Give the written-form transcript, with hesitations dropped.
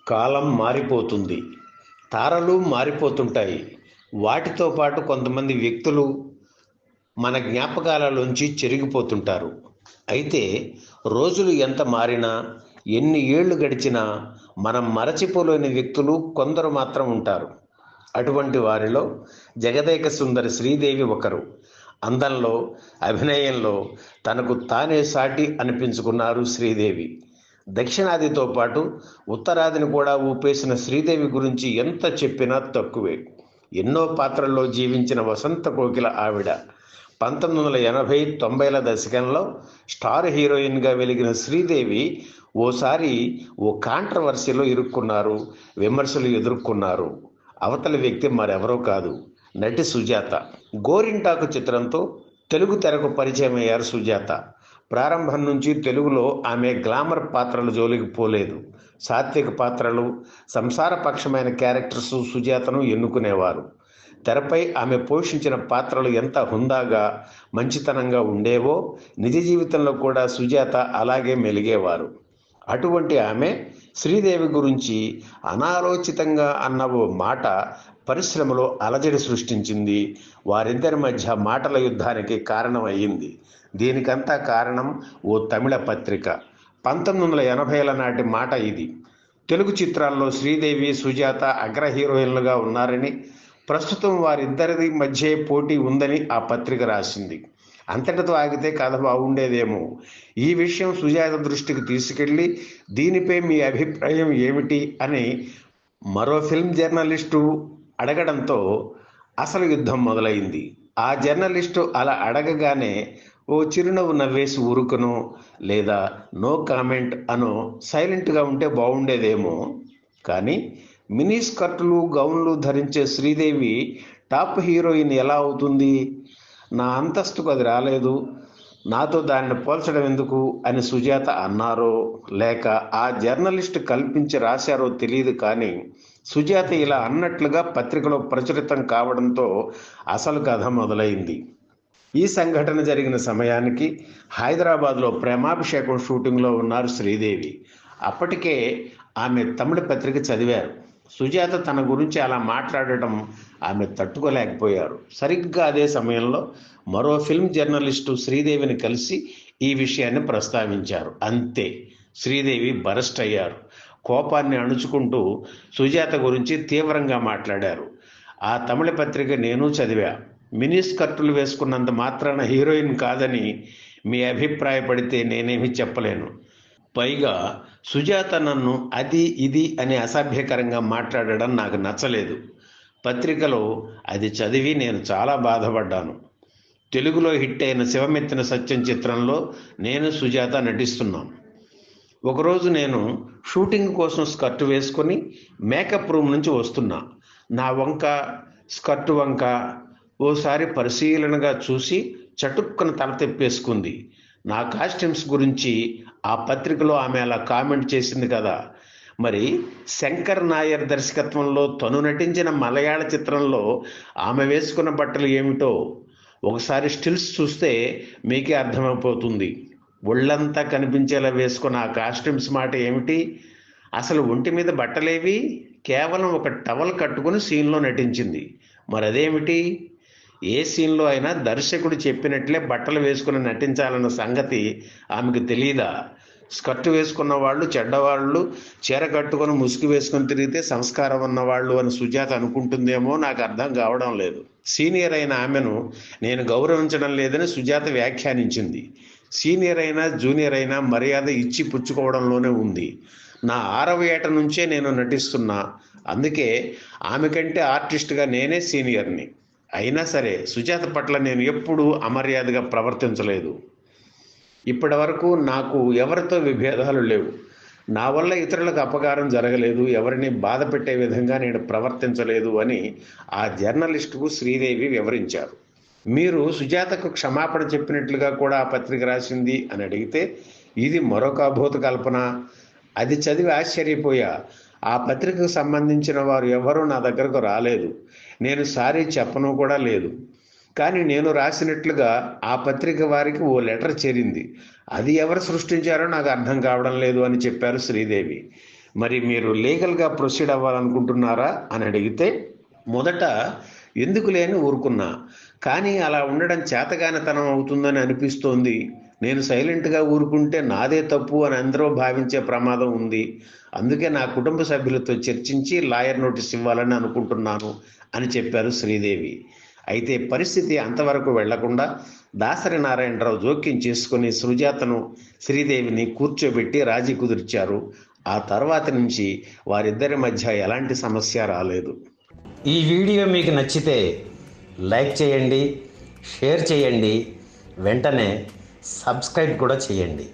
కాలం మారిపోతుంది. తారలు మారిపోతుంటాయి. వాటితో పాటు కొంతమంది వ్యక్తులు మన జ్ఞాపకాలలోంచి చెరిగిపోతుంటారు. అయితే రోజులు ఎంత మారినా, ఎన్ని ఏళ్ళు గడిచినా మనం మరచిపోలేని వ్యక్తులు కొందరు మాత్రం ఉంటారు. అటువంటి వారిలో జగదేక సుందరి శ్రీదేవి ఒకరు. అందంలో, అభినయంలో తనకు తానే సాటి అనిపించుకున్నారు శ్రీదేవి. దక్షిణాదితో పాటు ఉత్తరాదిని కూడా ఊపేసిన శ్రీదేవి గురించి ఎంత చెప్పినా తక్కువే. ఎన్నో పాత్రల్లో జీవించిన వసంత కోకిల ఆవిడ. 1980-90ల దశకంలో స్టార్ హీరోయిన్గా వెలిగిన శ్రీదేవి ఓసారి ఓ కాంట్రవర్సీలో ఇరుక్కున్నారు, విమర్శలు ఎదుర్కొన్నారు. అవతలి వ్యక్తి మరెవరో కాదు, నటి సుజాత. గోరింటాకు చిత్రంతో తెలుగు తెరకు పరిచయం అయ్యారు సుజాత. ప్రారంభం నుంచి తెలుగులో ఆమె గ్లామర్ పాత్రల జోలికి పోలేదు. సాత్విక పాత్రలు, సంసారపక్షమైన క్యారెక్టర్స్ సుజాతను ఎన్నుకునేవారు. తెరపై ఆమె పోషించిన పాత్రలు ఎంత హుందాగా, మంచితనంగా ఉండేవో నిజ జీవితంలో కూడా సుజాత అలాగే మెలిగేవారు. అటువంటి ఆమె శ్రీదేవి గురించి అనాలోచితంగా అన్న ఓ మాట పరిశ్రమలో అలజడి సృష్టించింది. వారిద్దరి మధ్య మాటల యుద్ధానికి కారణమయ్యింది. దీనికంతా కారణం ఓ తమిళ పత్రిక. 1980ల నాటి మాట ఇది. తెలుగు చిత్రాల్లో శ్రీదేవి, సుజాత అగ్ర హీరోయిన్లుగా ఉన్నారని, ప్రస్తుతం వారిద్దరి మధ్య పోటీ ఉందని ఆ పత్రిక రాసింది. అంతటితో ఆగితే కథ బాగుండేదేమో. ఈ విషయం సుజాత దృష్టికి తీసుకెళ్ళి దీనిపై మీ అభిప్రాయం ఏమిటి అని మరో ఫిల్మ్ జర్నలిస్టు అడగడంతో అసలు యుద్ధం మొదలైంది. ఆ జర్నలిస్టు అలా అడగగానే ఓ చిరునవ్వు నవ్వేసి ఊరుకునో లేదా నో కామెంట్ అనో సైలెంట్గా ఉంటే బాగుండేదేమో. కానీ మినీ స్కర్టులు, గౌన్లు ధరించే శ్రీదేవి టాప్ హీరోయిన్ ఎలా అవుతుంది? నా అంతస్తుకు అది రాలేదు, నాతో దాన్ని పోల్చడం ఎందుకు అని సుజాత అన్నారో లేక ఆ జర్నలిస్ట్ కల్పించి రాశారో తెలియదు. కానీ సుజాత ఇలా అన్నట్లుగా పత్రికలో ప్రచురితం కావడంతో అసలు కథ మొదలైంది. ఈ సంఘటన జరిగిన సమయానికి హైదరాబాద్లో ప్రేమాభిషేకం షూటింగ్లో ఉన్నారు శ్రీదేవి. అప్పటికే ఆమె తమిళ పత్రిక చదివారు. సుజాత తన గురించి అలా మాట్లాడటం ఆమె తట్టుకోలేకపోయారు. సరిగ్గా అదే సమయంలో మరో ఫిల్మ్ జర్నలిస్టు శ్రీదేవిని కలిసి ఈ విషయాన్ని ప్రస్తావించారు. అంతే, శ్రీదేవి బరస్ట్ అయ్యారు. కోపాన్ని అణుచుకుంటూ సుజాత గురించి తీవ్రంగా మాట్లాడారు. ఆ తమిళ పత్రిక నేను చదివా. మినీ స్కర్టులు వేసుకున్నంత మాత్రాన హీరోయిన్ కాదని మీ అభిప్రాయపడితే నేనేమి చెప్పలేను. పైగా సుజాత నన్ను అది ఇది అని అసభ్యకరంగా మాట్లాడడం నాకు నచ్చలేదు. పత్రికలో అది చదివి నేను చాలా బాధపడ్డాను. తెలుగులో హిట్ అయిన శివమెత్తిన సత్యం చిత్రంలో నేను సుజాత నటిస్తున్నాం. ఒకరోజు నేను షూటింగ్ కోసం స్కర్టు వేసుకొని మేకప్ రూమ్ నుంచి వస్తున్నా. నా వంక, స్కర్టు వంక ఓసారి పరిశీలనగా చూసి చటుక్కున తల తెప్పేసుకుంది. నా కాస్ట్యూమ్స్ గురించి ఆ పత్రికలో ఆమె అలా కామెంట్ చేసింది కదా, మరి శంకర్ నాయర్ దర్శకత్వంలో తను నటించిన మలయాళ చిత్రంలో ఆమె వేసుకున్న బట్టలు ఏమిటో ఒకసారి స్టిల్స్ చూస్తే మీకే అర్థమైపోతుంది. ఒళ్ళంతా కనిపించేలా వేసుకున్న ఆ కాస్ట్యూమ్స్ మాట ఏమిటి? అసలు ఒంటి మీద బట్టలేవి, కేవలం ఒక టవల్ కట్టుకుని సీన్లో నటించింది. మరి అదేమిటి? ఏ సీన్లో అయినా దర్శకుడు చెప్పినట్లే బట్టలు వేసుకుని నటించాలన్న సంగతి ఆమెకు తెలీదా? స్కర్ట్ వేసుకున్న వాళ్ళు చెడ్డవాళ్ళు, చీర కట్టుకొని ముసుగు వేసుకొని తిరిగితే సంస్కారం ఉన్నవాళ్ళు అని సుజాత అనుకుంటుందేమో, నాకు అర్థం కావడం లేదు. సీనియర్ అయిన ఆమెను నేను గౌరవించడం లేదని సుజాత వ్యాఖ్యానించింది. సీనియర్ అయినా జూనియర్ అయినా మర్యాద ఇచ్చి పుచ్చుకోవడంలోనే ఉంది. నా 6వ ఏట నుంచే నేను నటిస్తున్నా, అందుకే ఆమె కంటే ఆర్టిస్ట్గా నేనే సీనియర్ని. అయినా సరే సుజాత పట్ల నేను ఎప్పుడూ అమర్యాదగా ప్రవర్తించలేదు. ఇప్పటి వరకు నాకు ఎవరితో విభేదాలు లేవు. నా వల్ల ఇతరులకు అపకారం జరగలేదు, ఎవరిని బాధ పెట్టే విధంగా నేను ప్రవర్తించలేదు అని ఆ జర్నలిస్టుకు శ్రీదేవి వివరించారు. మీరు సుజాతకు క్షమాపణ చెప్పినట్లుగా కూడా ఆ పత్రిక రాసింది అని అడిగితే ఇది మరొక అభూత కల్పన. అది చదివి ఆశ్చర్యపోయా. ఆ పత్రికకు సంబంధించిన వారు ఎవరూ నా దగ్గరకు రాలేదు. నేను సారీ చెప్పను కూడా లేదు. కానీ నేను రాసినట్లుగా ఆ పత్రిక వారికి ఓ లెటర్ చేరింది. అది ఎవరు సృష్టించారో నాకు అర్థం కావడం లేదు అని చెప్పారు శ్రీదేవి. మరి మీరు లీగల్గా ప్రొసీడ్ అవ్వాలనుకుంటున్నారా అని అడిగితే మొదట ఎందుకు లేని ఊరుకున్నా, కానీ అలా ఉండడం చేతగానితనం అవుతుందని అనిపిస్తోంది. నేను సైలెంట్గా ఊరుకుంటే నాదే తప్పు అని అందరూ భావించే ప్రమాదం ఉంది. అందుకే నా కుటుంబ సభ్యులతో చర్చించి లాయర్ నోటీస్ ఇవ్వాలని అనుకుంటున్నాను అని చెప్పారు శ్రీదేవి. అయితే పరిస్థితి అంతవరకు వెళ్లకుండా దాసరి నారాయణరావు జోక్యం చేసుకుని సుజాతను, శ్రీదేవిని కూర్చోబెట్టి రాజీ కుదిర్చారు. ఆ తర్వాత నుంచి వారిద్దరి మధ్య ఎలాంటి సమస్య రాలేదు. ఈ వీడియో మీకు నచ్చితే లైక్ చేయండి, షేర్ చేయండి, వెంటనే సబ్స్క్రైబ్ కూడా చేయండి.